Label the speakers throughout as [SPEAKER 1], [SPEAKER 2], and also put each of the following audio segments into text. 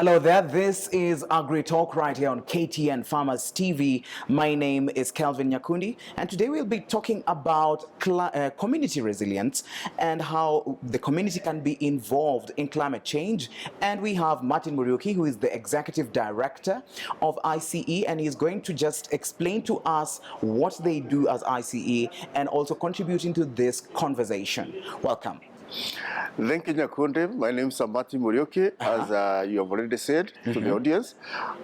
[SPEAKER 1] Hello there, this is Agri Talk right here on KTN Farmers TV. My name is Kelvin Nyakundi, and today we'll be talking about community resilience and how the community can be involved in climate change. And we have Martin Muruki, who is the Executive Director of ICE, and he's going to just explain to us what they do as ICE and also contributing to this conversation. Welcome.
[SPEAKER 2] Thank you, Nyakundi. My name is Martin Muruki, as you have already said to the audience.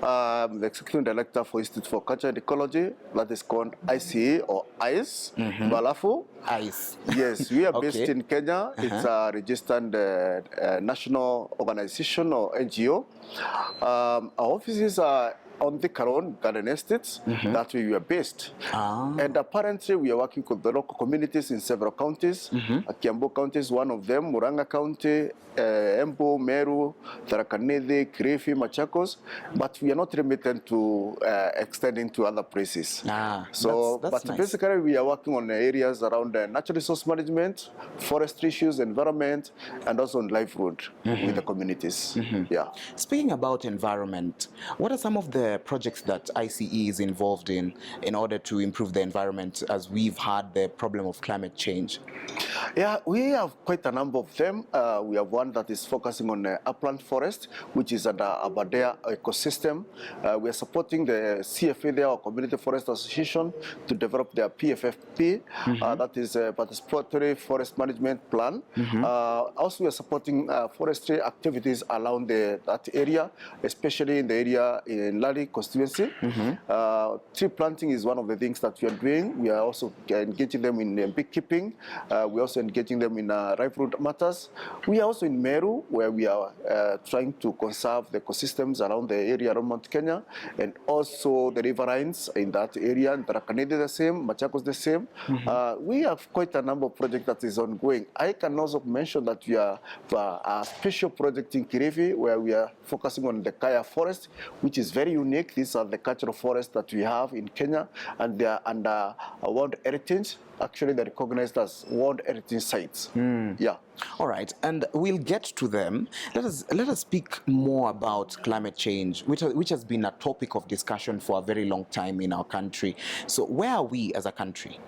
[SPEAKER 2] I'm the Executive Director for Institute for Culture and Ecology, that is called ICE or ICE, Balafu.
[SPEAKER 1] ICE.
[SPEAKER 2] Yes, we are based
[SPEAKER 1] Okay.
[SPEAKER 2] in Kenya. It's a registered national organization or NGO. Our offices are on the Caron Garden Estates, that's where we are based. And apparently we are working with the local communities in several counties. Kiambu County is one of them, Muranga County, Embu, Meru, Tharaka Nithi, Kilifi, Machakos, but we are not limited to extending to other places. But
[SPEAKER 1] nice.
[SPEAKER 2] basically we are working on areas around natural resource management, forestry issues, environment, and also on livelihood with the communities. Yeah.
[SPEAKER 1] Speaking about environment, what are some of the projects that ICE is involved in order to improve the environment, as we've had the problem of climate change?
[SPEAKER 2] Yeah, we have quite a number of them. We have one that is focusing on upland forest, which is under Aberdare ecosystem. We are supporting the CFA there, or Community Forest Association, to develop their PFFP, that is a participatory forest management plan. Also, we are supporting forestry activities around that area, especially in the area in Lali constituency. Tree planting is one of the things that we are doing. We are also engaging them in beekeeping. We are also engaging them in livelihood matters. We are also in Meru, where we are trying to conserve the ecosystems around the area around Mount Kenya, and also the riverines in that area, and Tharaka Nithi the same, Machakos the same. We have quite a number of projects that is ongoing. I can also mention that we have a special project in Kilifi, where we are focusing on the Kaya forest, which is very unique. These are the cultural forests that we have in Kenya, and they are under a World Heritage. Actually, they're recognized as World Heritage Sites. Yeah.
[SPEAKER 1] All right, and we'll get to them. Let us speak more about climate change, which has been a topic of discussion for a very long time in our country. So where are we as a country?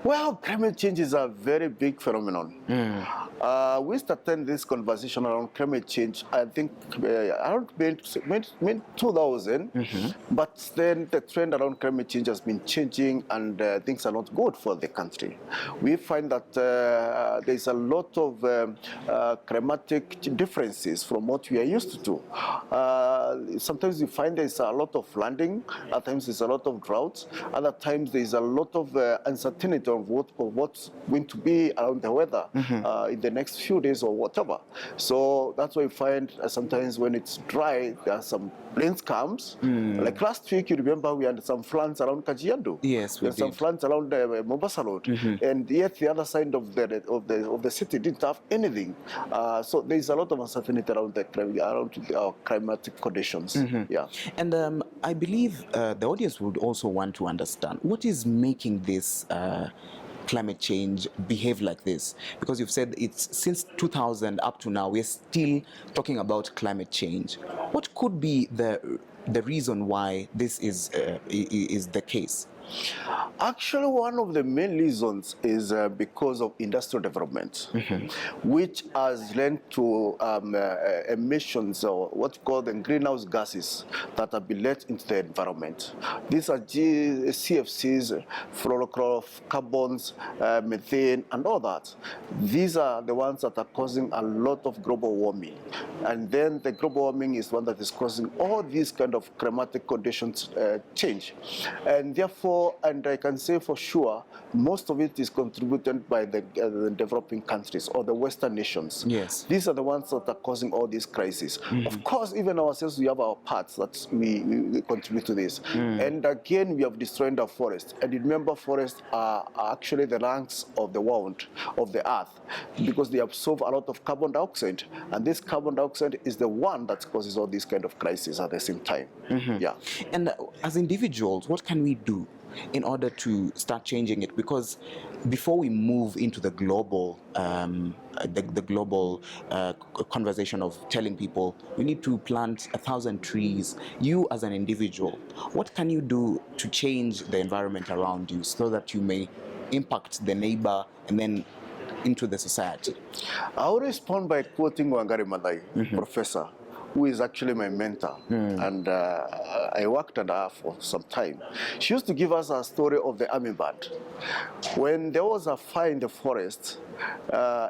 [SPEAKER 2] Well, climate change is a very big phenomenon. We started this conversation around climate change, I think, around mid-2000, but then the trend around climate change has been changing, and things are not good for the country. We find that there's a lot of climatic differences from what we are used to. Sometimes we find there's a lot of flooding, at times there's a lot of droughts, other times there's a lot of uncertainty of what's going to be around the weather in the next few days or whatever. So that's why we find sometimes when it's dry, there are some rains comes. Like last week, you remember we had some floods around Kajiado.
[SPEAKER 1] Yes, we
[SPEAKER 2] had some
[SPEAKER 1] did.
[SPEAKER 2] floods around Mombasa Road, and yet the other side of the city didn't have anything. So there is a lot of uncertainty around our climatic conditions. Yeah.
[SPEAKER 1] And I believe the audience would also want to understand what is making this climate change behave like this, because you've said it's since 2000 up to now we're still talking about climate change. What could be the reason why this is the case?
[SPEAKER 2] Actually, one of the main reasons is because of industrial development, which has led to emissions, or what we call the greenhouse gases, that have been let into the environment. These are CFCs, fluorocarbons, methane, and all that. These are the ones that are causing a lot of global warming. And then the global warming is one that is causing all these kind of climatic conditions change. And therefore, and I can say for sure, most of it is contributed by the developing countries or the Western nations.
[SPEAKER 1] Yes.
[SPEAKER 2] These are the ones that are causing all these crises. Of course, even ourselves, we have our parts that we contribute to this. And again, we have destroyed our forests. And remember, forests are actually the lungs of the world, of the earth, because they absorb a lot of carbon dioxide. And this carbon dioxide is the one that causes all these kind of crises at the same time. Yeah.
[SPEAKER 1] And as individuals, what can we do in order to start changing it? Because before we move into the global conversation of telling people we need to plant 1,000 trees, you as an individual, what can you do to change the environment around you so that you may impact the neighbor and then into the society?
[SPEAKER 2] I will respond by quoting Wangari Maathai, professor, who is actually my mentor, and I worked under her for some time. She used to give us a story of the army bird. When there was a fire in the forest,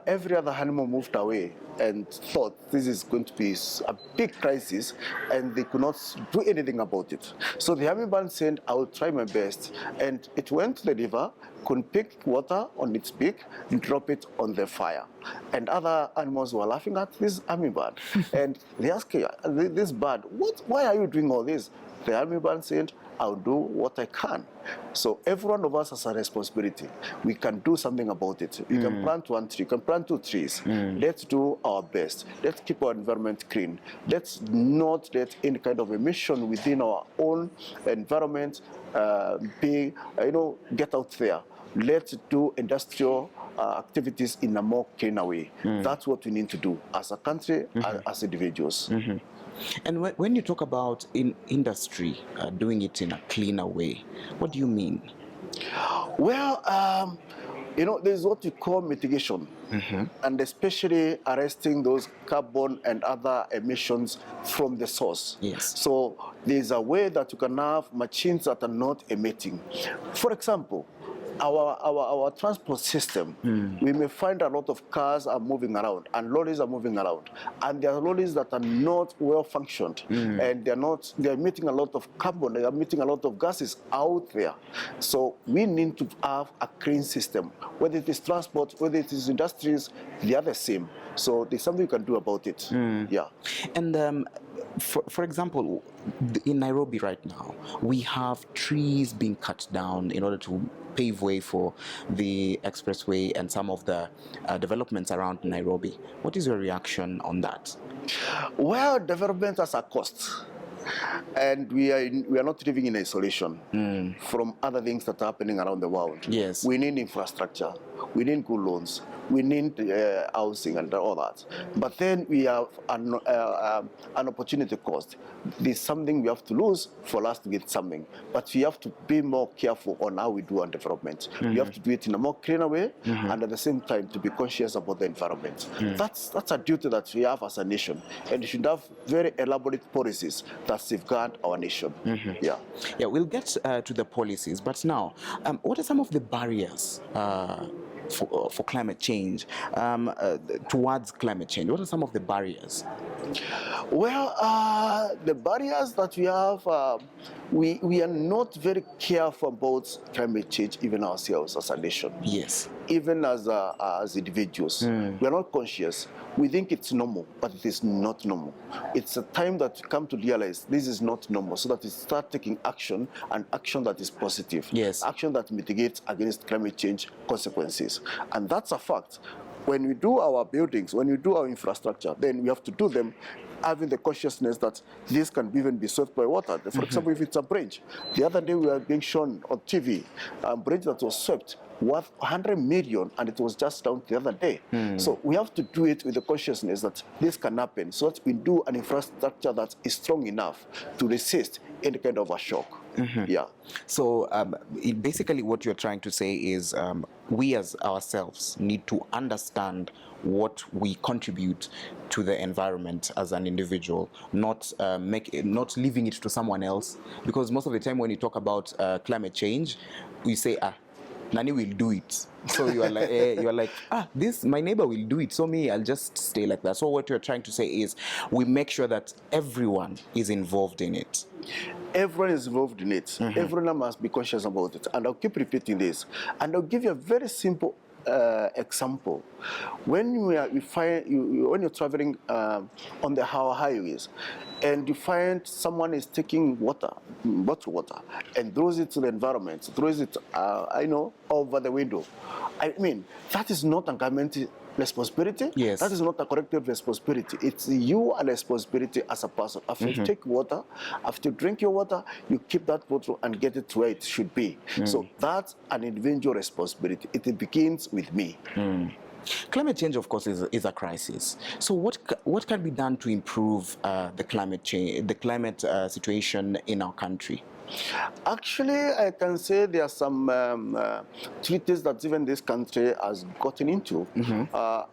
[SPEAKER 2] every other animal moved away and thought this is going to be a big crisis, and they could not do anything about it. So the army bird said, I will try my best, and it went to the river, could pick water on its beak and drop it on the fire. And other animals were laughing at this army bird. And they asked this bird, why are you doing all this? The army bird said, I'll do what I can. So every one of us has a responsibility. We can do something about it. You can plant 1 tree, you can plant 2 trees. Let's do our best. Let's keep our environment clean. Let's not let any kind of emission within our own environment get out there. Let's do industrial activities in a more cleaner way. That's what we need to do as a country, as individuals.
[SPEAKER 1] And when you talk about in industry doing it in a cleaner way, what do you mean?
[SPEAKER 2] Well, there's what you call mitigation, and especially arresting those carbon and other emissions from the source.
[SPEAKER 1] Yes.
[SPEAKER 2] So there's a way that you can have machines that are not emitting. For example, our transport system, we may find a lot of cars are moving around and lorries are moving around, and there are lorries that are not well functioned, and they're emitting a lot of carbon, they are emitting a lot of gases out there. So we need to have a clean system, whether it is transport, whether it is industries, they are the same. So there's something you can do about it. Yeah.
[SPEAKER 1] And for example, in Nairobi right now, we have trees being cut down in order to pave way for the expressway and some of the developments around Nairobi. What is your reaction on that?
[SPEAKER 2] Well, development has a cost. And we are not living in isolation from other things that are happening around the world.
[SPEAKER 1] Yes.
[SPEAKER 2] We need infrastructure. We need good loans. We need housing and all that. But then we have an opportunity cost. There's something we have to lose for us to get something. But we have to be more careful on how we do our development. We have to do it in a more cleaner way, and at the same time to be conscious about the environment. That's a duty that we have as a nation. And we should have very elaborate policies that safeguard our nation. Yeah,
[SPEAKER 1] we'll get to the policies. But now, what are some of the barriers for climate change, towards climate change? What are some of the barriers?
[SPEAKER 2] Well, the barriers that we have, we are not very careful about climate change, even ourselves as a nation.
[SPEAKER 1] Yes.
[SPEAKER 2] Even as individuals, we are not conscious. We think it's normal, but it is not normal. It's a time that we come to realize this is not normal, so that we start taking action, and action that is positive.
[SPEAKER 1] Yes.
[SPEAKER 2] Action that mitigates against climate change consequences. And that's a fact. When we do our buildings, when we do our infrastructure, then we have to do them having the consciousness that this can even be swept by water. For example, if it's a bridge. The other day we were being shown on TV a bridge that was swept worth 100 million, and it was just down the other day. So we have to do it with the consciousness that this can happen, so that we do an infrastructure that is strong enough to resist any kind of a shock. Yeah.
[SPEAKER 1] So basically what you're trying to say is we as ourselves need to understand what we contribute to the environment as an individual, not leaving it to someone else. Because most of the time when you talk about climate change, we say, Nani will do it. So you are like, this, my neighbor will do it, so me, I'll just stay like that. So what you're trying to say is we make sure that everyone is involved in it.
[SPEAKER 2] Everyone is involved in it. Everyone must be conscious about it. And I'll keep repeating this. And I'll give you a very simple example. When when you're traveling on our highways, and you find someone is taking bottled water, and throws it to the environment, throws it, over the window. I mean, that is not a responsibility.
[SPEAKER 1] Yes.
[SPEAKER 2] That is not a collective responsibility. It's you and responsibility as a person. After you take water, after you drink your water, you keep that bottle and get it to where it should be. So that's an individual responsibility. It begins with me.
[SPEAKER 1] Climate change, of course, is a crisis. So what can be done to improve the climate situation in our country?
[SPEAKER 2] Actually, I can say there are some treaties that even this country has gotten into,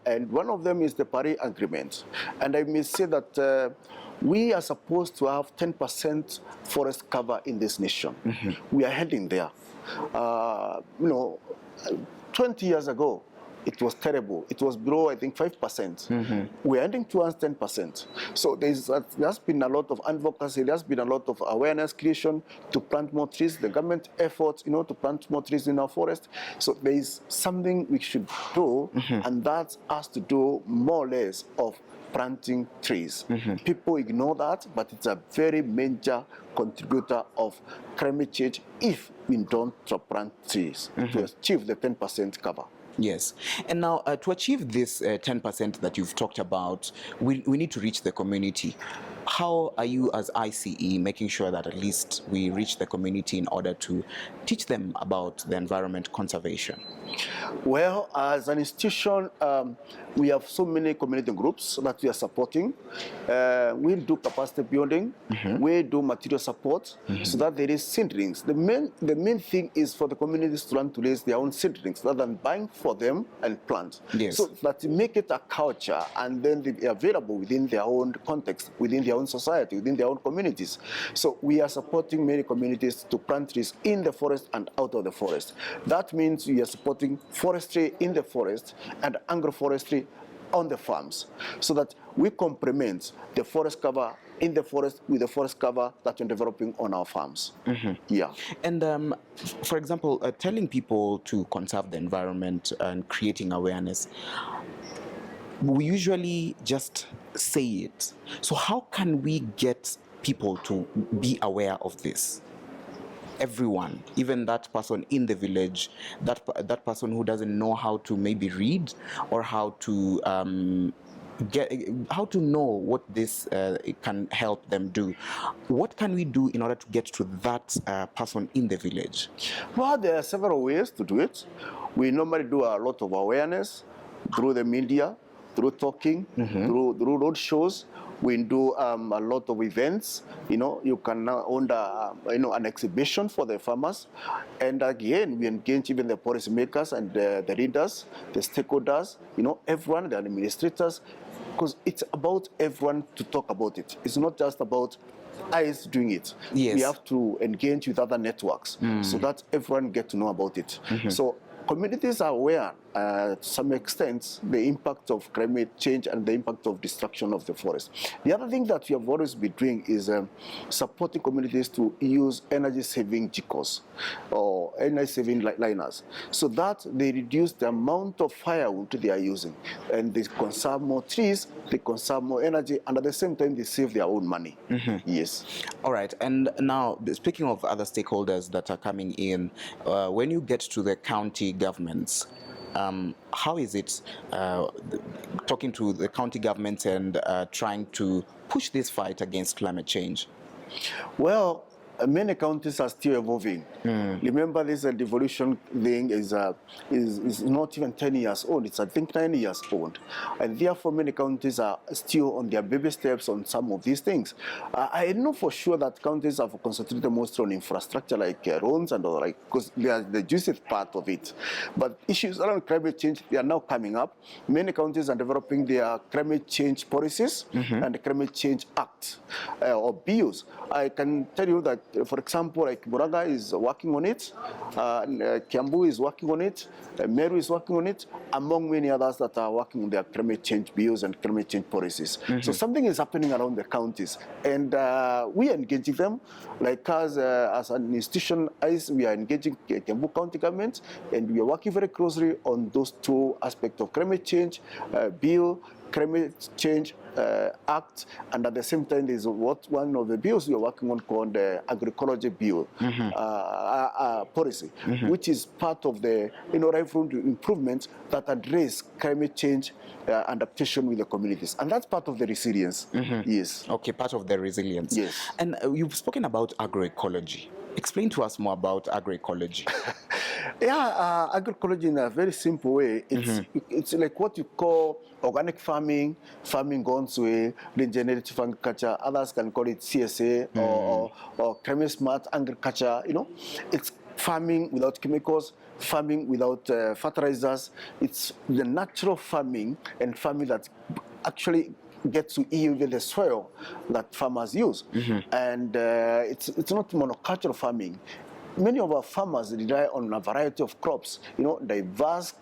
[SPEAKER 2] and one of them is the Paris Agreement. And I may say that we are supposed to have 10% forest cover in this nation. We are heading there. 20 years ago, it was terrible. It was below, I think, 5%. We're heading towards 10%. So there's been a lot of advocacy. There's been a lot of awareness creation to plant more trees. The government efforts, to plant more trees in our forest. So there is something we should do, and that has to do more or less of planting trees. People ignore that, but it's a very major contributor of climate change if we don't plant trees to achieve the 10% cover.
[SPEAKER 1] Yes. And now, to achieve this 10% that you've talked about, we need to reach the community. How are you as ICE making sure that at least we reach the community in order to teach them about the environment conservation?
[SPEAKER 2] Well, as an institution, we have so many community groups that we are supporting. We do capacity building, we do material support, so that there is seedlings. The main thing is for the communities to learn to raise their own seedlings rather than buying for them and plant.
[SPEAKER 1] Yes.
[SPEAKER 2] So that make it a culture, and then they are available within their own context, within their own society, within their own communities. So we are supporting many communities to plant trees in the forest and out of the forest. That means we are supporting forestry in the forest and agroforestry on the farms, so that we complement the forest cover in the forest with the forest cover that we're developing on our farms. Yeah.
[SPEAKER 1] And for example, telling people to conserve the environment and creating awareness, we usually just say it. So how can we get people to be aware of this? Everyone, even that person in the village, that person who doesn't know how to maybe read or how to know what this can help them do. What can we do in order to get to that person in the village?
[SPEAKER 2] Well, there are several ways to do it. We normally do a lot of awareness through the media, through talking, through road shows. We do a lot of events. You can own an exhibition for the farmers, and again we engage even the policymakers and the leaders, the stakeholders. Everyone, the administrators, because it's about everyone to talk about it. It's not just about ICE doing it.
[SPEAKER 1] Yes.
[SPEAKER 2] We have to engage with other networks so that everyone gets to know about it. So communities are aware to some extent the impact of climate change and the impact of destruction of the forest. The other thing that we have always been doing is supporting communities to use energy-saving vehicles or energy-saving liners, so that they reduce the amount of firewood they are using, and they conserve more trees, they conserve more energy, and at the same time they save their own money. Yes.
[SPEAKER 1] All right. And now, speaking of other stakeholders that are coming in, when you get to the county governments, how is it talking to the county governments and trying to push this fight against climate change?
[SPEAKER 2] Well, many counties are still evolving. Remember, this devolution thing is not even 10 years old. It's, I think, 9 years old. And therefore, many counties are still on their baby steps on some of these things. I know for sure that counties have concentrated mostly on infrastructure like roads and all, because they are the juiciest part of it. But issues around climate change, they are now coming up. Many counties are developing their climate change policies and the Climate Change Act or bills. I can tell you that, for example, like Buraga is working on it, Kiambu is working on it, Meru is working on it, among many others that are working on their climate change bills and climate change policies. So something is happening around the counties, and we are engaging them. Like us, as an institution, we are engaging Kiambu County government, and we are working very closely on those two aspects of climate change bill Climate Change Act, and at the same time, there's one of the bills we are working on called the agroecology bill policy, which is part of the right from the improvements that address climate change adaptation with the communities, and that's part of the resilience. Yes.
[SPEAKER 1] Okay, part of the resilience.
[SPEAKER 2] Yes.
[SPEAKER 1] And you've spoken about agroecology. Explain to us more about agroecology.
[SPEAKER 2] Yeah, agroecology in a very simple way, it's like what you call organic farming, farming gone to a regenerative agriculture. Others can call it CSA or climate smart agriculture. It's farming without chemicals, farming without fertilizers. It's the natural farming and farming that actually gets to even the soil that farmers use. And it's not monocultural farming. Many of our farmers rely on a variety of crops, diverse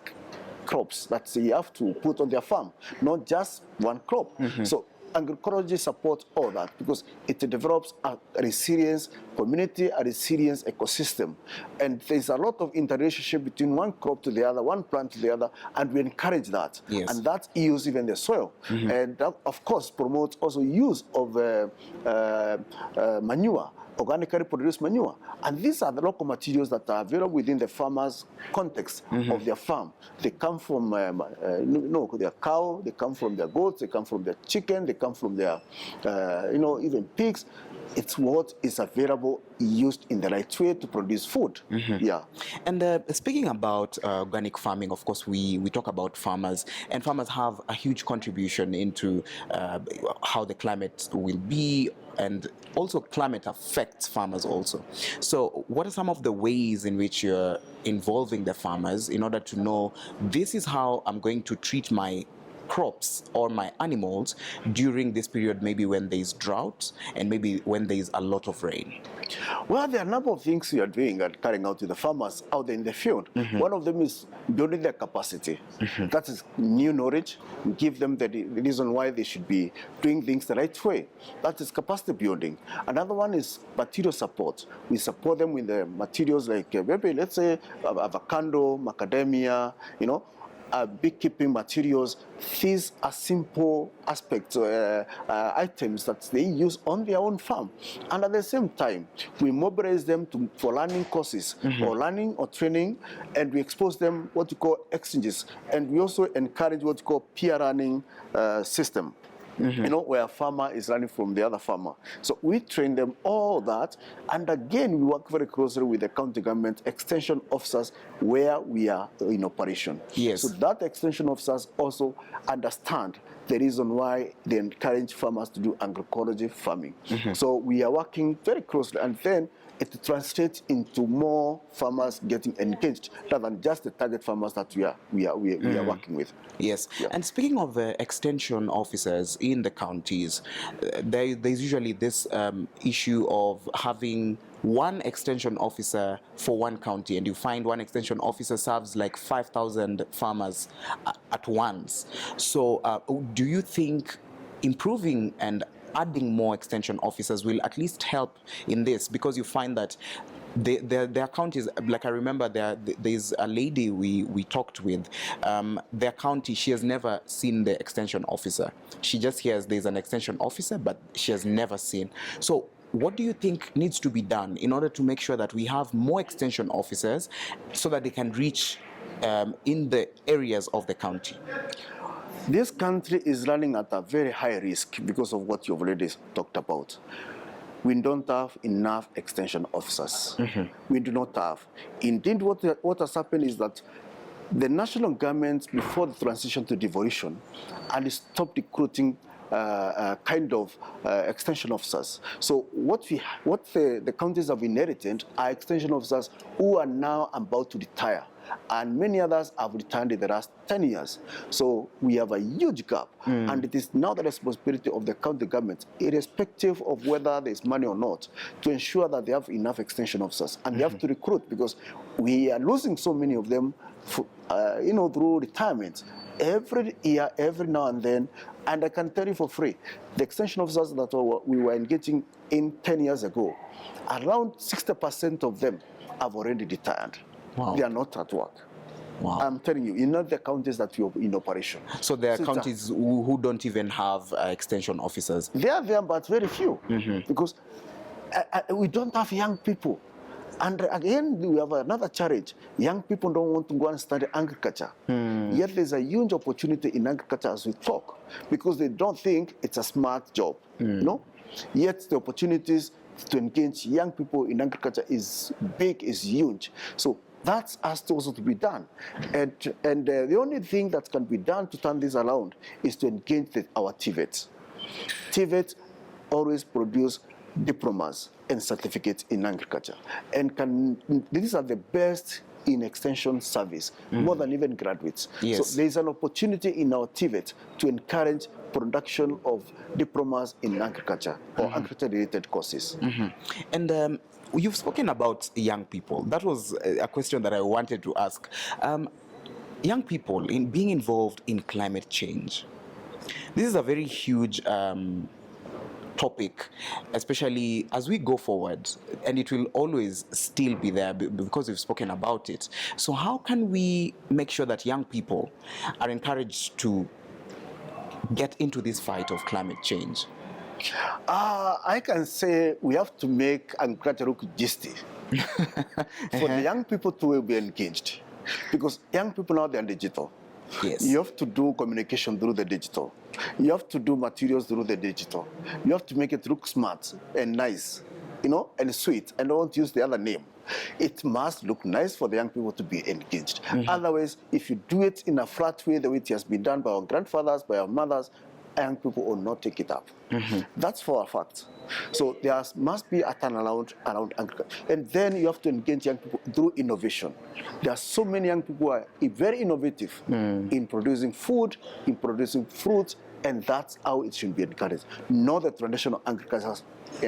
[SPEAKER 2] crops that they have to put on their farm, not just one crop. So agroecology supports all that because it develops a resilience community, a resilience ecosystem. And there's a lot of interrelationship between one crop to the other, one plant to the other, and we encourage that.
[SPEAKER 1] Yes.
[SPEAKER 2] And that use even the soil. And that, of course, promotes also use of manure, organically produced manure. And these are the local materials that are available within the farmer's context of their farm. They come from their cow, they come from their goats, they come from their chicken, they come from their, even pigs. It's what is available, used in the right way to produce food. Yeah.
[SPEAKER 1] And speaking about organic farming, of course, we talk about farmers, and farmers have a huge contribution into how the climate will be, and also climate affects farmers also. So what are some of the ways in which you're involving the farmers in order to know this is how I'm going to treat my crops or my animals during this period, maybe when there's drought and maybe when there's a lot of rain?
[SPEAKER 2] Well, there are a number of things we are doing and carrying out with the farmers out there in the field. One of them is building their capacity. That is new knowledge. We give them the reason why they should be doing things the right way. That is capacity building. Another one is material support. We support them with the materials like maybe, let's say, avocado, macadamia, beekeeping materials. These are simple aspects, items that they use on their own farm. And at the same time, we mobilize them for learning courses or learning or training, and we expose them what we call exchanges. And we also encourage what we call peer learning system. Where a farmer is learning from the other farmer. So we train them all that. And again, we work very closely with the county government extension officers where we are in operation.
[SPEAKER 1] Yes.
[SPEAKER 2] So that extension officers also understand the reason why they encourage farmers to do agroecology farming. So we are working very closely, and then it translates into more farmers getting engaged rather than just the target farmers that we are working with.
[SPEAKER 1] Yes.
[SPEAKER 2] Yeah.
[SPEAKER 1] And speaking of extension officers in the counties, there's usually this issue of having one extension officer for one county, and you find one extension officer serves like 5,000 farmers at once. So do you think improving and adding more extension officers will at least help in this? Because you find that their counties, like I remember there's a lady we talked with, their county, she has never seen the extension officer. She just hears there's an extension officer, but she has never seen. So what do you think needs to be done in order to make sure that we have more extension officers so that they can reach in the areas of the county?
[SPEAKER 2] This country is running at a very high risk because of what you've already talked about. We don't have enough extension officers. We do not have. Indeed, what has happened is that the national government, before the transition to devolution, had stopped recruiting extension officers. So what the counties have inherited are extension officers who are now about to retire, and many others have retired in the last 10 years. So we have a huge gap, and it is now the responsibility of the county government, irrespective of whether there's money or not, to ensure that they have enough extension officers, and they have to recruit, because we are losing so many of them through retirement. Every year, every now and then, and I can tell you for free, the extension officers that we were engaging in 10 years ago, around 60% of them have already retired.
[SPEAKER 1] Wow.
[SPEAKER 2] They are not at work.
[SPEAKER 1] Wow.
[SPEAKER 2] I'm telling you, in other counties that we are in operation.
[SPEAKER 1] So there are
[SPEAKER 2] it's
[SPEAKER 1] counties who don't even have extension officers.
[SPEAKER 2] They are there, but very few, because we don't have young people. And again, we have another challenge. Young people don't want to go and study agriculture. Yet there's a huge opportunity in agriculture as we talk, because they don't think it's a smart job. Yet the opportunities to engage young people in agriculture is big, is huge. So that has to also to be done. And the only thing that can be done to turn this around is to engage our TVETs. TVETs always produce diplomas and certificates in agriculture, and these are the best in extension service, more than even graduates.
[SPEAKER 1] Yes.
[SPEAKER 2] So there is an opportunity in our TVET to encourage production of diplomas in agriculture or agriculture-related courses.
[SPEAKER 1] And you've spoken about young people. That was a question that I wanted to ask. Young people in being involved in climate change. This is a very huge topic, especially as we go forward, and it will always still be there because we've spoken about it. So how can we make sure that young people are encouraged to get into this fight of climate change?
[SPEAKER 2] I can say we have to make agriculture look juicy for the young people to be engaged, because young people now, they are digital.
[SPEAKER 1] Yes.
[SPEAKER 2] You have to do communication through the digital. You have to do materials through the digital. You have to make it look smart and nice, and sweet. And don't use the other name. It must look nice for the young people to be engaged. Otherwise, if you do it in a flat way, the way it has been done by our grandfathers, by our mothers, young people will not take it up. That's for a fact. So there must be a turnaround around agriculture. And then you have to engage young people through innovation. There are so many young people who are very innovative in producing food, in producing fruits, and that's how it should be encouraged. Not the traditional agriculture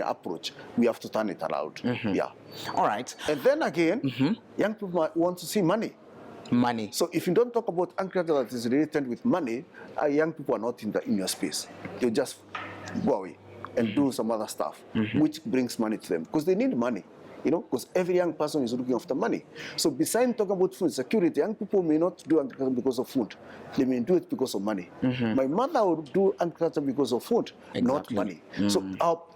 [SPEAKER 2] approach. We have to turn it around. Yeah.
[SPEAKER 1] All right.
[SPEAKER 2] And then again, young people might want to see money.
[SPEAKER 1] Money.
[SPEAKER 2] So if you don't talk about agriculture that is related with money, young people are not in your space. They'll just go away and do some other stuff, which brings money to them, because they need money, because every young person is looking after money. So besides talking about food security, young people may not do agriculture because of food. They may do it because of money. My mother would do agriculture because of food, not money. So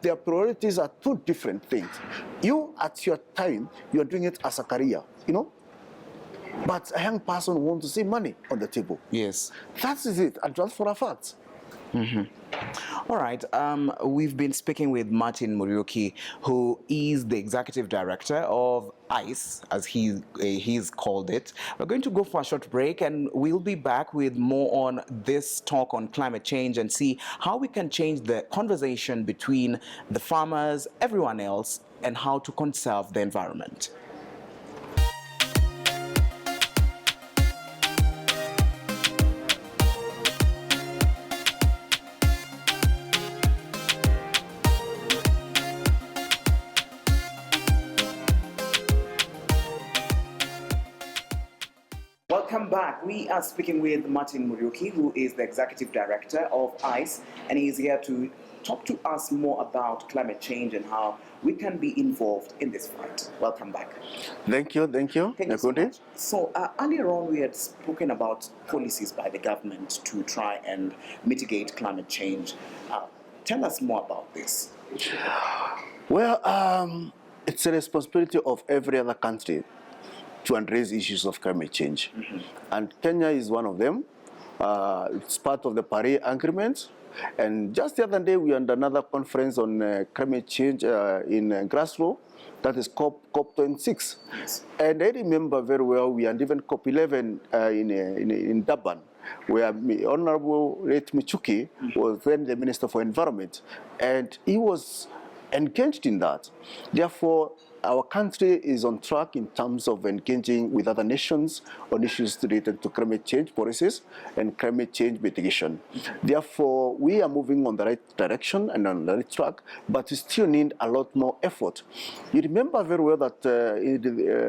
[SPEAKER 2] their priorities are two different things. You, at your time, you are doing it as a career, But a young person wants to see money on the table.
[SPEAKER 1] Yes.
[SPEAKER 2] That is it, and that's for a fact.
[SPEAKER 1] All right. We've been speaking with Martin Muruki, who is the executive director of ICE, as he's called it. We're going to go for a short break, and we'll be back with more on this talk on climate change and see how we can change the conversation between the farmers, everyone else, and how to conserve the environment. Welcome back. We are speaking with Martin Muruki, who is the executive director of ICE, and he is here to talk to us more about climate change and how we can be involved in this fight. Welcome back.
[SPEAKER 2] Thank you.
[SPEAKER 1] Thank you so much. So earlier on, we had spoken about policies by the government to try and mitigate climate change. Tell us more about this.
[SPEAKER 2] Well, it's a responsibility of every other country to address issues of climate change. And Kenya is one of them. It's part of the Paris Agreement. And just the other day, we had another conference on climate change in Glasgow, that is COP26.
[SPEAKER 1] Yes.
[SPEAKER 2] And I remember very well, we had even COP11 in Durban, where Honorable Late Muruki was then the Minister for Environment. And he was engaged in that. Therefore, our country is on track in terms of engaging with other nations on issues related to climate change policies and climate change mitigation. Therefore, we are moving on the right direction and on the right track, but we still need a lot more effort. You remember very well that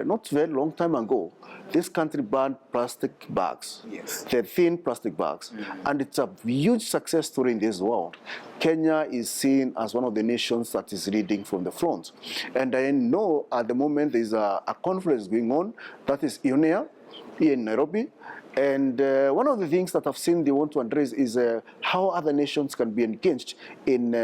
[SPEAKER 2] not very long time ago, this country banned plastic bags,
[SPEAKER 1] Yes.
[SPEAKER 2] the thin plastic bags, and it's a huge success story in this world. Kenya is seen as one of the nations that is leading from the front. And I know at the moment there's a conference going on, that is UNEA, here in Nairobi. And one of the things that I've seen they want to address is how other nations can be engaged in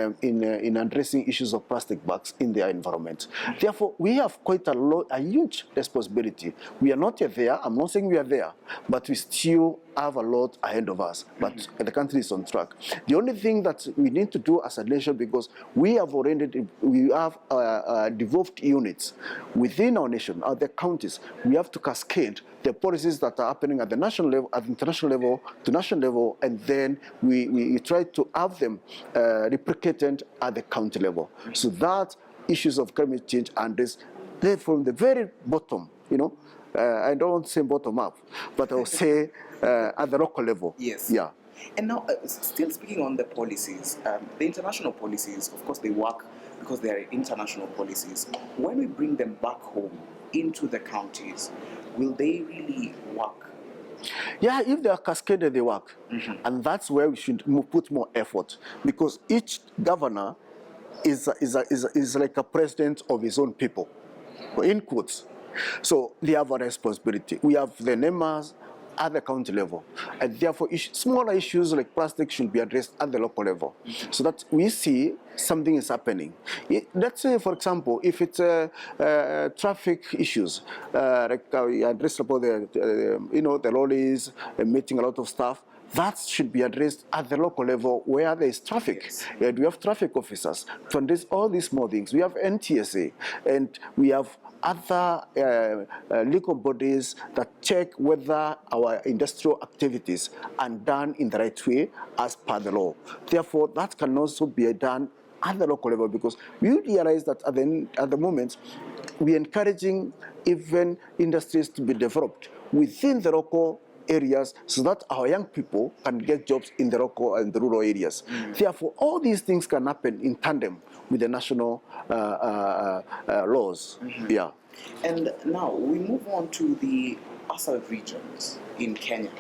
[SPEAKER 2] addressing issues of plastic bags in their environment. Therefore, we have quite a huge responsibility. We are not yet there. I'm not saying we are there, but we still have a lot ahead of us. But the country is on track. The only thing that we need to do as a nation, because we have devolved units within our nation, the counties. We have to cascade the policies that are happening at the national level, at the international level, to national level, and then we try to have them replicated at the county level. So that issues of climate change and this, they're from the very bottom, you know. I don't want to say bottom up, but I will say at the local level.
[SPEAKER 1] Yes.
[SPEAKER 2] Yeah.
[SPEAKER 1] And now, still speaking on the policies, the international policies, of course, they work because they are international policies. When we bring them back home into the counties, will they really work?
[SPEAKER 2] Yeah, if they are cascaded, they work. And that's where we should put more effort, because each governor is like a president of his own people, in quotes. So they have a responsibility. We have the NEMAs at the county level, and therefore smaller issues like plastic should be addressed at the local level, so that we see something is happening. Let's say, for example, if it's traffic issues, like we addressed about the lorries emitting a lot of stuff. That should be addressed at the local level where there is traffic. And we have traffic officers to address all these small things. We have NTSA, and we have other legal bodies that check whether our industrial activities are done in the right way as per the law. Therefore, that can also be done at the local level, because we realize that at the moment, we're encouraging even industries to be developed within the local areas, so that our young people can get jobs in the local and the rural areas. Therefore, all these things can happen in tandem with the national laws. Yeah.
[SPEAKER 1] And now we move on to the ASAL regions in Kenya.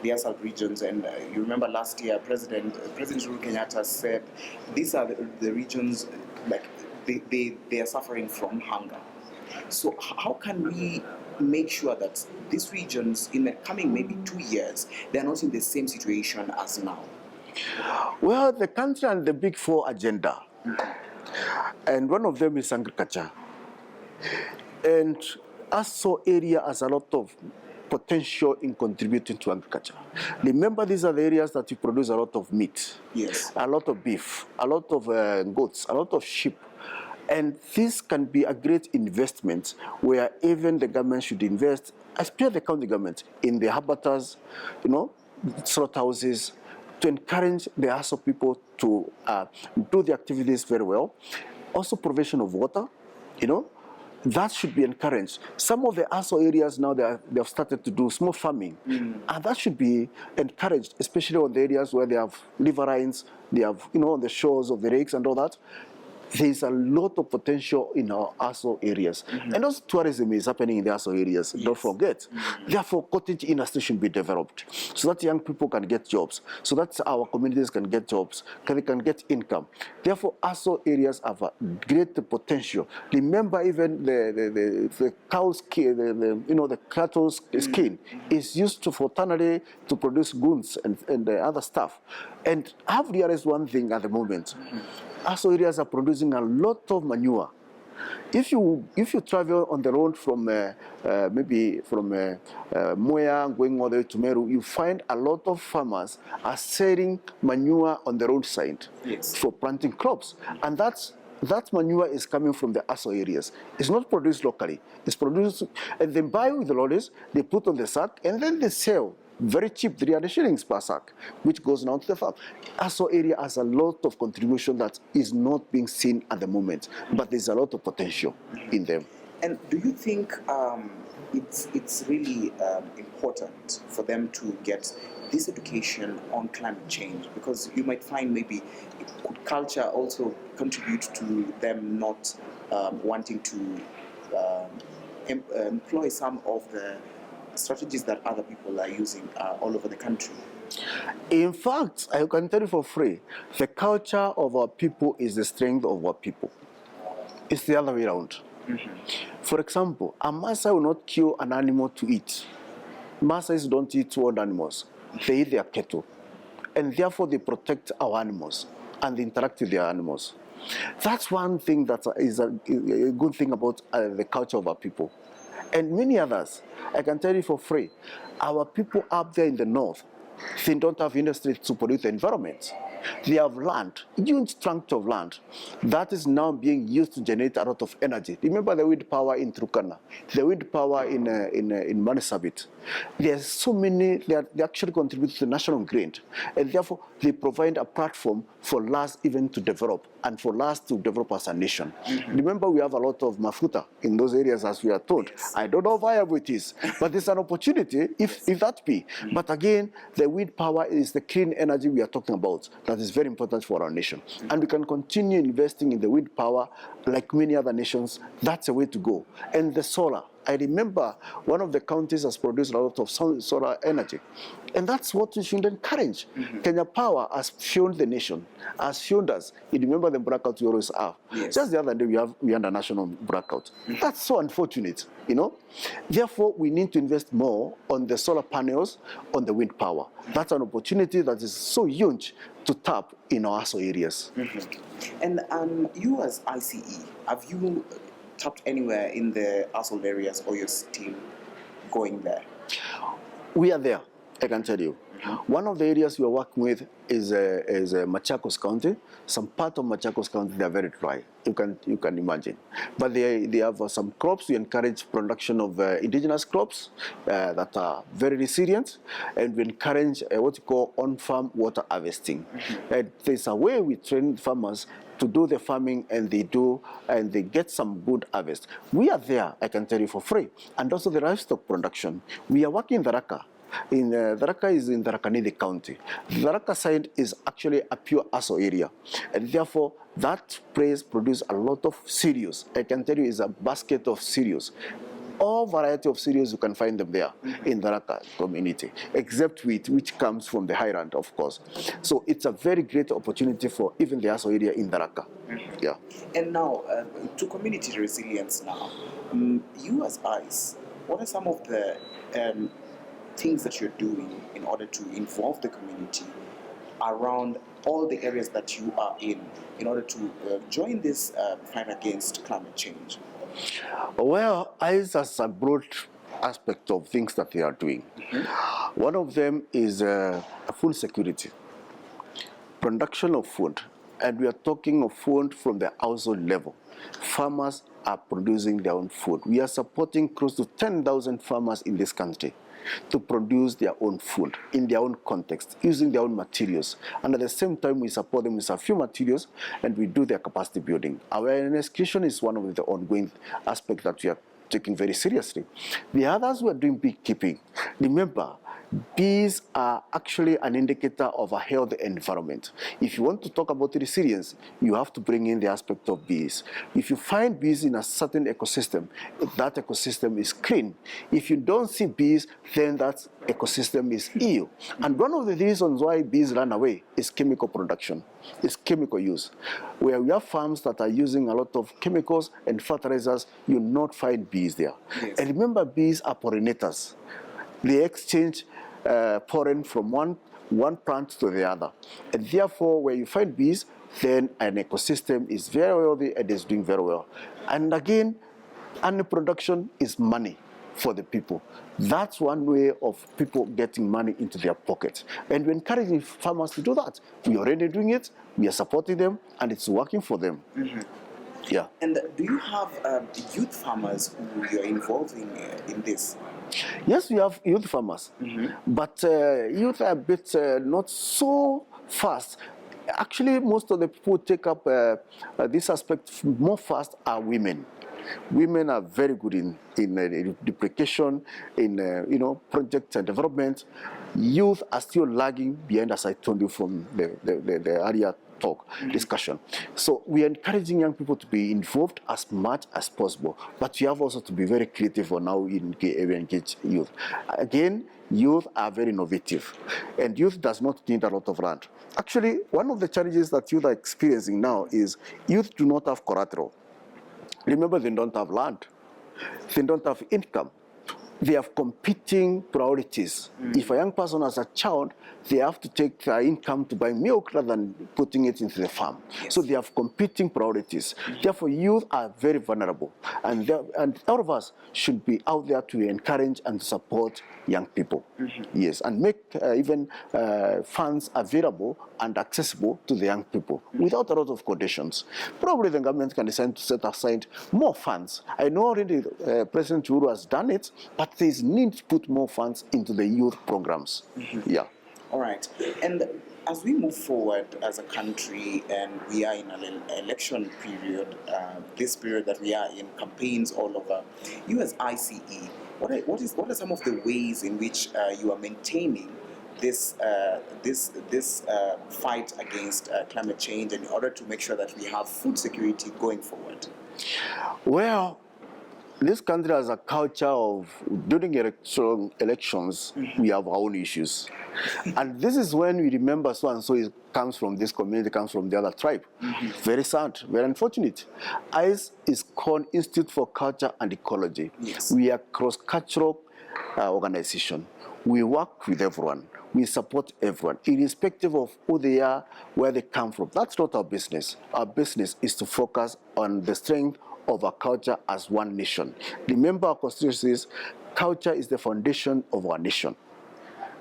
[SPEAKER 1] The ASAL regions, and you remember last year, President Muruki Kenyatta said these are the regions, like they are suffering from hunger. So how can we make sure that these regions in the coming maybe 2 years, they're not in the same situation as now?
[SPEAKER 2] Well, the country and the Big Four agenda, and one of them is agriculture. And ASO area has a lot of potential in contributing to agriculture. Remember, these are the areas that you produce a lot of meat,
[SPEAKER 1] yes,
[SPEAKER 2] a lot of beef, a lot of goats, a lot of sheep. And this can be a great investment where even the government should invest, especially the county government, in the habitats, slaughterhouses, to encourage the ASO people to do the activities very well. Also, provision of water, that should be encouraged. Some of the ASO areas now, they have started to do small farming, and that should be encouraged, especially on the areas where they have riverines, they have, on the shores of the lakes and all that. There's a lot of potential in our ASO areas. And also tourism is happening in the ASO areas, yes. Don't forget. Therefore, cottage industry should be developed so that young people can get jobs, so that our communities can get jobs, they can get income. Therefore, ASO areas have a great potential. Remember, even the cow's skin, the cattle's skin is used for tannery to produce goods and other stuff. And I've realized one thing at the moment. ASO areas are producing a lot of manure. If you travel on the road from maybe from Moya going all the way to Meru, you find a lot of farmers are selling manure on the roadside, yes, for planting crops, and that manure is coming from the ASO areas. It's not produced locally. It's produced, and they buy with the lorries, they put on the sack, and then they sell very cheap, 300 shillings per sack, which goes now to the farm. ASO area has a lot of contribution that is not being seen at the moment, but there's a lot of potential in them.
[SPEAKER 1] And do you think it's really important for them to get this education on climate change? Because you might find maybe could culture also contribute to them not wanting to employ some of the strategies that other people are using all over the country?
[SPEAKER 2] In fact, I can tell you for free, the culture of our people is the strength of our people. It's the other way around. For example, a Maasai will not kill an animal to eat. Maasais don't eat wild animals. They eat their cattle. And therefore they protect our animals and they interact with their animals. That's one thing that is a good thing about the culture of our people. And many others, I can tell you for free, our people up there in the north, they don't have industry to pollute the environment. They have land, huge chunk of land, that is now being used to generate a lot of energy. Remember the wind power in Turkana, the wind power in Manisabit. There's so many, they actually contribute to the national grid, and therefore they provide a platform for us even to develop, and for us to develop as a nation. Remember, we have a lot of mafuta in those areas, as we are told.
[SPEAKER 1] Yes.
[SPEAKER 2] I don't know how viable it is, but it's an opportunity if that be. But again, the wind power is the clean energy we are talking about that is very important for our nation. And we can continue investing in the wind power like many other nations. That's a way to go. And the solar. I remember one of the counties has produced a lot of solar energy. And that's what we should encourage. Kenya Power has fueled the nation, has fueled us. You remember the blackout we always have.
[SPEAKER 1] Yes.
[SPEAKER 2] Just the other day we had a national blackout. That's so unfortunate, you know. Therefore, we need to invest more on the solar panels, on the wind power. That's an opportunity that is so huge to tap in our ASO areas.
[SPEAKER 1] And you as ICE, have you tapped anywhere in the ASO areas, or your team going there?
[SPEAKER 2] We are there, I can tell you. One of the areas we are working with is Machakos County. Some part of Machakos County, they are very dry. You can imagine. But they have some crops. We encourage production of indigenous crops that are very resilient, and we encourage what you call on-farm water harvesting. And there's a way we train farmers to do the farming, and they get some good harvest. We are there, I can tell you, for free. And also the livestock production. We are working in Tharaka. Tharaka is in Tharaka-Nithi County. The Tharaka side is actually a pure ASO area, and therefore that place produces a lot of cereals. I can tell you, it's a basket of cereals. All variety of cereals, you can find them there in the Tharaka community, except wheat, which comes from the highland, of course. So it's a very great opportunity for even the ASO area in Tharaka. Yeah.
[SPEAKER 1] And now, to community resilience now, you as ICE, what are some of the things that you're doing in order to involve the community around all the areas that you are in order to join this fight against climate change?
[SPEAKER 2] Well, ICE has a broad aspect of things that they are doing. One of them is food security, production of food. And we are talking of food from the household level. Farmers are producing their own food. We are supporting close to 10,000 farmers in this country to produce their own food in their own context, using their own materials. And at the same time, we support them with a few materials, and we do their capacity building. Awareness creation is one of the ongoing aspects that we are taking very seriously. The others, we are doing beekeeping. Remember, bees are actually an indicator of a healthy environment. If you want to talk about resilience, you have to bring in the aspect of bees. If you find bees in a certain ecosystem, that ecosystem is clean. If you don't see bees, then that ecosystem is ill. And one of the reasons why bees run away is chemical production, is chemical use. Where we have farms that are using a lot of chemicals and fertilizers, you will not find bees there.
[SPEAKER 1] Yes.
[SPEAKER 2] And remember, bees are pollinators. They exchange pollen from one plant to the other. And therefore, where you find bees, then an ecosystem is very healthy and is doing very well. And again, honey production is money for the people. That's one way of people getting money into their pockets. And we're encouraging farmers to do that. We're already doing it, we are supporting them, and it's working for them. Yeah.
[SPEAKER 1] And do you have youth farmers who you're involving in this?
[SPEAKER 2] Yes, we have youth farmers, but youth are a bit not so fast. Actually, most of the people who take up this aspect more fast are women. Women are very good in duplication, in project development. Youth are still lagging behind, as I told you from the earlier discussion. So we are encouraging young people to be involved as much as possible, but we have also to be very creative on how we engage youth. Again, youth are very innovative, and youth does not need a lot of land. Actually, one of the challenges that youth are experiencing now is youth do not have collateral. Remember, they don't have land, they don't have income. they have competing priorities. If a young person has a child, they have to take their income to buy milk rather than putting it into the farm.
[SPEAKER 1] Yes.
[SPEAKER 2] So they have competing priorities. Therefore, youth are very vulnerable. And all of us should be out there to encourage and support young people. Yes, and make even funds available and accessible to the young people without a lot of conditions. Probably the government can decide to set aside more funds. I know already President Uhuru has done it, but there is need to put more funds into the youth programs. Yeah.
[SPEAKER 1] All right. And as we move forward as a country and we are in an election period, this period that we are in, campaigns all over, you as ICE, what are some of the ways in which you are maintaining this fight against climate change in order to make sure that we have food security going forward?
[SPEAKER 2] Well, this country has a culture of during elections, we have our own issues. And this is when we remember so and so comes from this community, comes from the other tribe. Very sad, very unfortunate. ICE is called Institute for Culture and Ecology.
[SPEAKER 1] Yes.
[SPEAKER 2] We are a cross-cultural organization. We work with everyone. We support everyone, irrespective of who they are, where they come from. That's not our business. Our business is to focus on the strength of our culture as one nation. Remember, our constitution says culture is the foundation of our nation.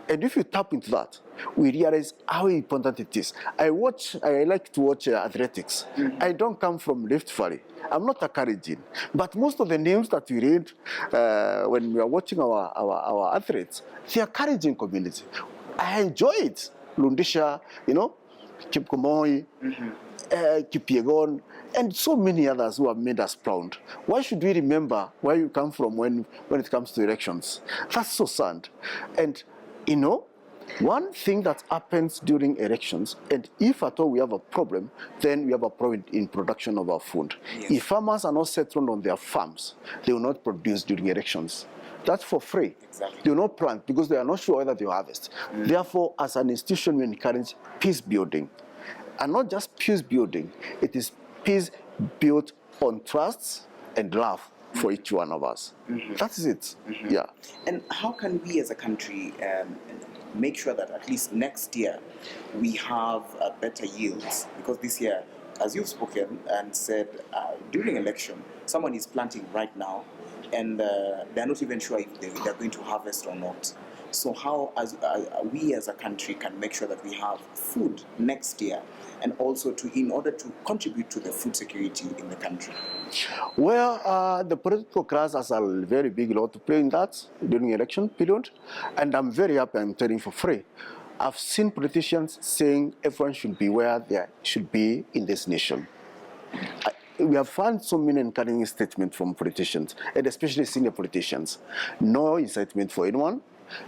[SPEAKER 2] And if you tap into that, we realize how important it is. I like to watch athletics. I don't come from Rift Valley. I'm not a Kalenjin. But most of the names that we read when we are watching our athletes, they are Kalenjin community. I enjoy it. Lundisha, Kipkomoi, Kipyegon, and so many others who have made us proud. Why should we remember where you come from when it comes to elections? That's so sad. And one thing that happens during elections, and if at all we have a problem, then we have a problem in production of our food.
[SPEAKER 1] Yes.
[SPEAKER 2] If farmers are not settled on their farms, they will not produce during elections. That's for free.
[SPEAKER 1] Exactly.
[SPEAKER 2] They will not plant because they are not sure whether they will harvest. Therefore, as an institution, we encourage peace building. And not just peace building, it is peace built on trust and love for each one of us. That is it. Yeah.
[SPEAKER 1] And how can we as a country make sure that at least next year we have better yields? Because this year, as you've spoken and said, during election, someone is planting right now and they're not even sure if they're going to harvest or not. So how we as a country can make sure that we have food next year, and also in order to contribute to the food security in the country?
[SPEAKER 2] Well, the political class has a very big role to play in that during election period, and I'm very happy I'm telling for free. I've seen politicians saying everyone should be where they should be in this nation. We have found so many encouraging statements from politicians, and especially senior politicians. No incitement for anyone.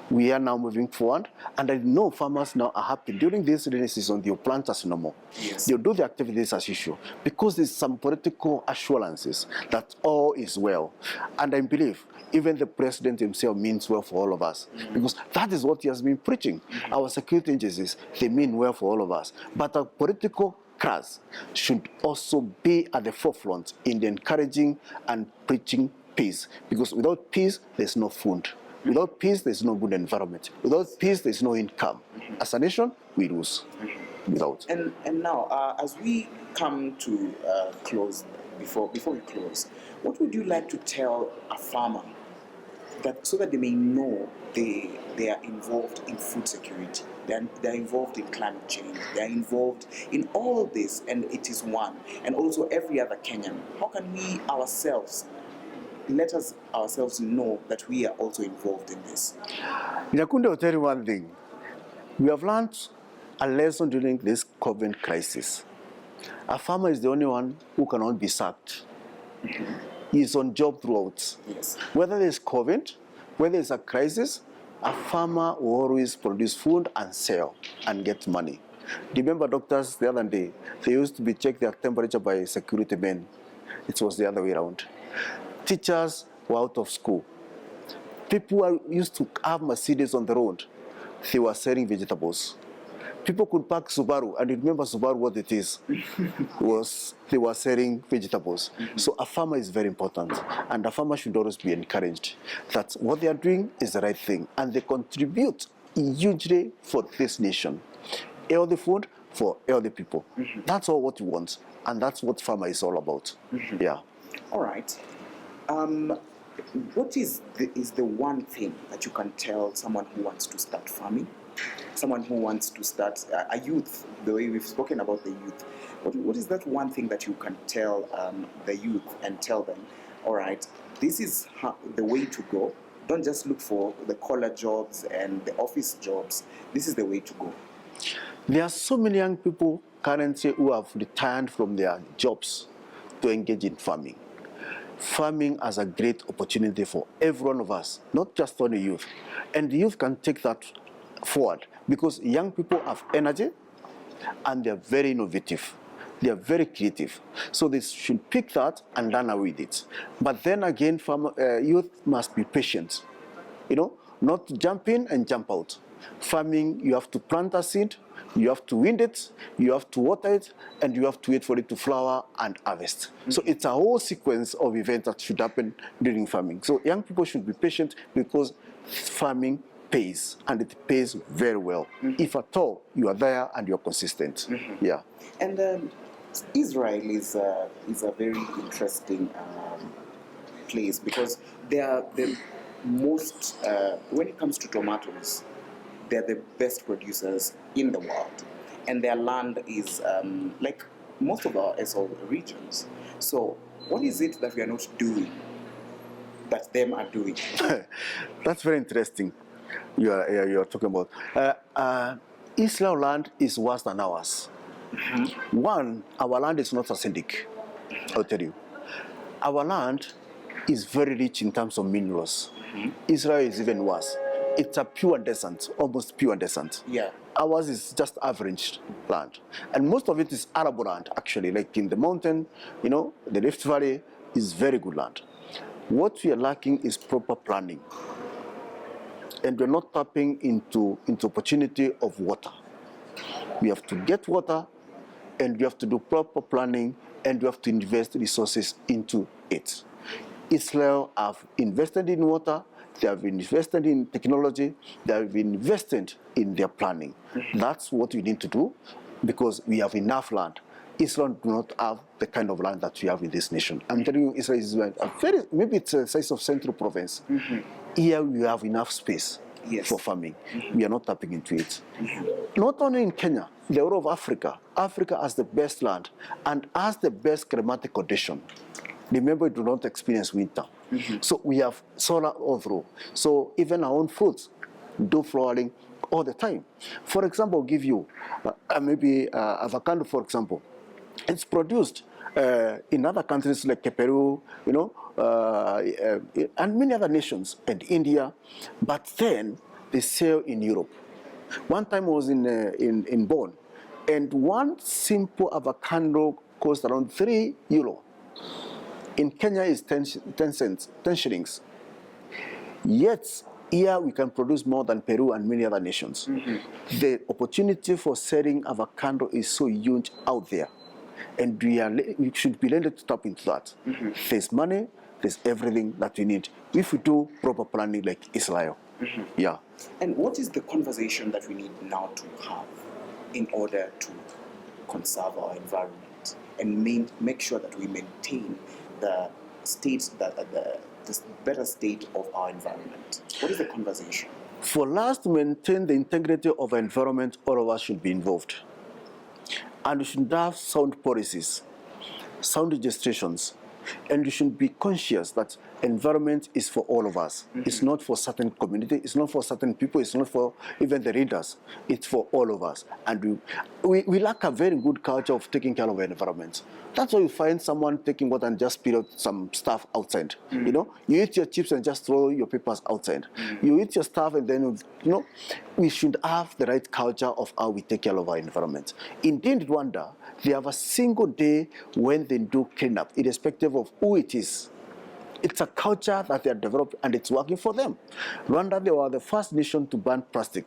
[SPEAKER 2] We are now moving forward, and I know farmers now are happy. During this rainy season, they'll plant as normal.
[SPEAKER 1] Yes.
[SPEAKER 2] They'll do the activities as usual, because there's some political assurances that all is well. And I believe even the president himself means well for all of us, because that is what he has been preaching. Our security agencies, they mean well for all of us. But our political class should also be at the forefront in the encouraging and preaching peace, because without peace, there's no food. Without peace, there's no good environment. Without peace, there's no income. As a nation, we lose. Without.
[SPEAKER 1] And now, as we come to close, before we close, what would you like to tell a farmer so that they may know they are involved in food security, they're involved in climate change, they're involved in all this, and it is one, and also every other Kenyan? How can we let us ourselves know that we are also involved in this?
[SPEAKER 2] Nyakunde will tell you one thing. We have learned a lesson during this COVID crisis. A farmer is the only one who cannot be sacked. He is on job throughout.
[SPEAKER 1] Yes.
[SPEAKER 2] Whether there's COVID, whether there's a crisis, a farmer will always produce food and sell and get money. Remember doctors the other day, they used to be checked their temperature by security men. It was the other way around. Teachers were out of school. People used to have Mercedes on the road. They were selling vegetables. People could pack Subaru, and you remember Subaru, what it is, was they were selling vegetables. So a farmer is very important, and a farmer should always be encouraged that what they are doing is the right thing, and they contribute hugely for this nation. Healthy food for healthy people. That's all what we want, and that's what farmer is all about. Yeah.
[SPEAKER 1] All right. What is the one thing that you can tell someone who wants to start farming? Someone who wants to start a youth, the way we've spoken about the youth. What is that one thing that you can tell the youth and tell them, all right, this is the way to go. Don't just look for the collar jobs and the office jobs. This is the way to go.
[SPEAKER 2] There are so many young people currently who have retired from their jobs to engage in farming. Farming has a great opportunity for every one of us, not just only youth. And the youth can take that forward because young people have energy and they're very innovative. They are very creative. So they should pick that and run with it. But then again, youth must be patient. Not jump in and jump out. Farming, you have to plant a seed, you have to wind it, you have to water it, and you have to wait for it to flower and harvest. So it's a whole sequence of events that should happen during farming. So young people should be patient because farming pays, and it pays very well. If at all you are there and you're consistent. Yeah.
[SPEAKER 1] And Israel is a very interesting place because they are the most, when it comes to tomatoes, they're the best producers in the world, and their land is like most of our SO regions. So what is it that we are not doing that them are doing?
[SPEAKER 2] That's very interesting. You are talking about Israel land is worse than ours. One, our land is not acidic. I'll tell you, our land is very rich in terms of minerals. Israel is even worse. It's a pure desert, almost pure desert.
[SPEAKER 1] Yeah.
[SPEAKER 2] Ours is just average land. And most of it is arable land, actually, like in the mountain, the Rift Valley is very good land. What we are lacking is proper planning. And we're not tapping into opportunity of water. We have to get water, and we have to do proper planning, and we have to invest resources into it. Israel have invested in water, they have invested in technology, they have invested in their planning. That's what we need to do because we have enough land. Israel do not have the kind of land that we have in this nation. I'm telling you, Israel is maybe it's the size of Central Province. Here we have enough space for farming. We are not tapping into it. Not only in Kenya, the whole of Africa. Africa has the best land and has the best climatic condition. Remember, we do not experience winter. So we have solar all through. So even our own fruits do flowering all the time. For example, I'll give you maybe avocado, for example. It's produced in other countries like Peru, and many other nations, and India, but then they sell in Europe. One time I was in Bonn, and one simple avocado cost around €3. In Kenya is 10 cents, 10 shillings. Yet, here we can produce more than Peru and many other nations. The opportunity for selling avocado is so huge out there. And we should be ready to tap into that. There's money, there's everything that we need if we do proper planning like Israel. Yeah.
[SPEAKER 1] And what is the conversation that we need now to have in order to conserve our environment and make sure that we maintain the state, the better state of our environment? What is the conversation?
[SPEAKER 2] For us to maintain the integrity of our environment, all of us should be involved. And we should have sound policies, sound registrations, and we should be conscious that environment is for all of us. It's not for certain community, it's not for certain people, it's not for even the readers, it's for all of us. And we lack a very good culture of taking care of our environment. That's why you find someone taking water and just spill out some stuff outside. You eat your chips and just throw your papers outside. You eat your stuff and then, we should have the right culture of how we take care of our environment. Indeed, Rwanda, they have a single day when they do cleanup, irrespective of who it is. It's a culture that they are developing and it's working for them. Rwanda, they were the first nation to ban plastic.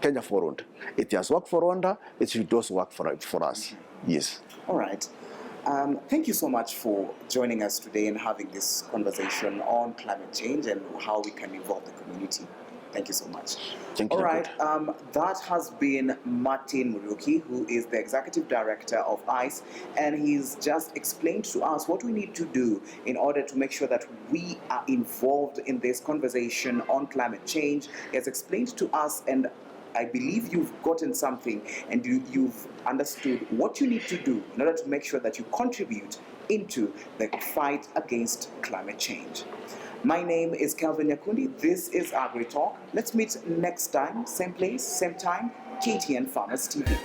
[SPEAKER 2] Kenya followed. It has worked for Rwanda, it should also work for us. Yes.
[SPEAKER 1] All right. Thank you so much for joining us today and having this conversation on climate change and how we can involve the community. Thank you so much.
[SPEAKER 2] Thank you.
[SPEAKER 1] All right, that has been Martin Muruki, who is the Executive Director of ICE, and he's just explained to us what we need to do in order to make sure that we are involved in this conversation on climate change. He has explained to us, and I believe you've gotten something and you've understood what you need to do in order to make sure that you contribute into the fight against climate change. My name is Kelvin Nyakundi. This is Agri Talk. Let's meet next time, same place, same time, KTN Farmers TV.